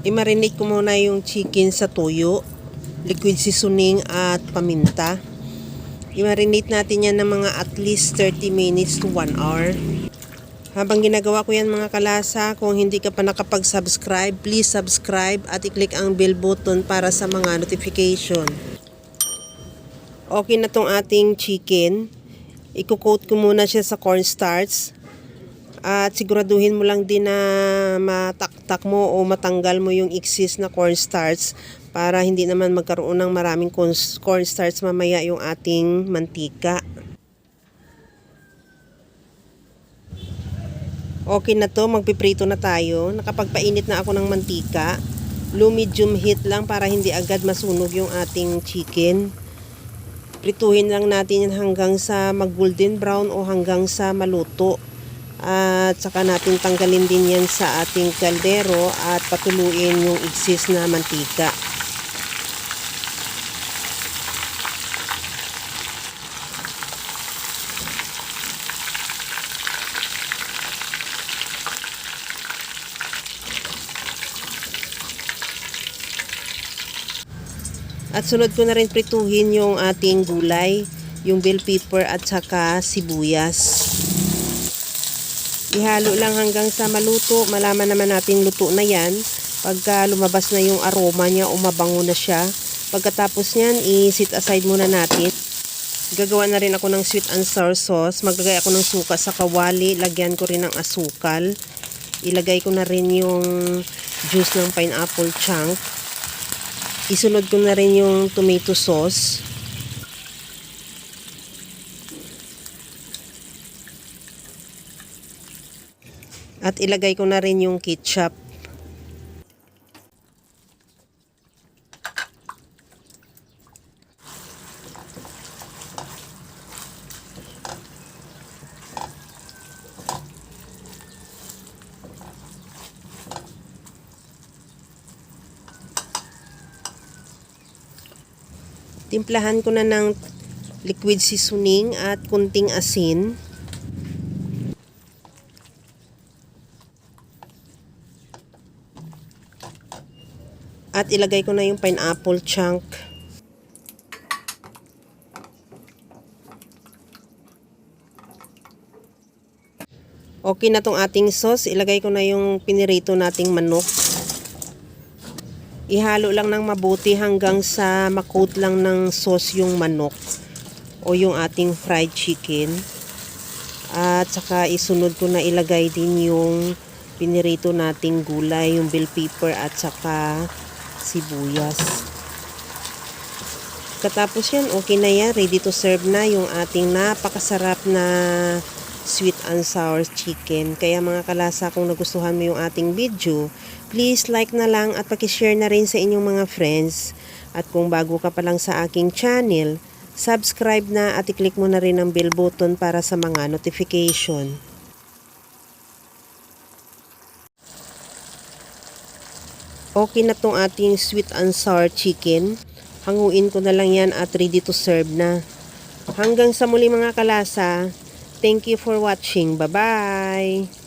I-marinate ko muna yung chicken sa toyo, liquid seasoning at paminta. I-marinate natin yan ng mga at least 30 minutes to 1 hour. Habang ginagawa ko yan mga kalasa, kung hindi ka pa nakapag-subscribe, please subscribe at i-click ang bell button para sa mga notification. Okay na tong ating chicken. I-coat ko muna siya sa cornstarch. At siguraduhin mo lang din na mataktak mo o matanggal mo yung excess na cornstarch para hindi naman magkaroon ng maraming cornstarch mamaya yung ating mantika. Okay na to, magpiprito na tayo. Nakapagpainit na ako ng mantika. Low medium heat lang para hindi agad masunog yung ating chicken. Prituhin lang natin yan hanggang sa mag golden brown o hanggang sa maluto. At saka natin tanggalin din yan sa ating kaldero at patuluin yung excess na mantika. At sunod ko na rin prituhin yung ating gulay, yung bell pepper at saka sibuyas. Ihalo lang hanggang sa maluto. Malaman naman natin luto na yan pagka lumabas na yung aroma niya o mabango na siya. Pagkatapos nyan, i-set aside muna natin. Gagawa na rin ako ng sweet and sour sauce. Maglagay ako ng suka sa kawali. Lagyan ko rin ng asukal. Ilagay ko na rin yung juice ng pineapple chunk. Isunod ko na rin yung tomato sauce. At ilagay ko na rin yung ketchup. Timplahan ko na ng liquid seasoning at kunting asin. At ilagay ko na yung pineapple chunk. Okay na tong ating sauce. Ilagay ko na yung pinirito nating manok. Ihalo lang ng mabuti hanggang sa makoat lang ng sauce yung manok o yung ating fried chicken. At saka isunod ko na ilagay din yung pinirito nating gulay, yung bell pepper at saka sibuyas. Katapos yan, okay na yan. Ready to serve na yung ating napakasarap na sweet and sour chicken. Kaya mga kalasa, kung nagustuhan mo yung ating video, please like na lang at pakishare na rin sa inyong mga friends. At kung bago ka pa lang sa aking channel, subscribe na at i-click mo na rin ang bell button para sa mga notification. Okay na tong ating sweet and sour chicken. Hanguin ko na lang yan at ready to serve na. Hanggang sa muli mga kalasa. Thank you for watching. Bye-bye!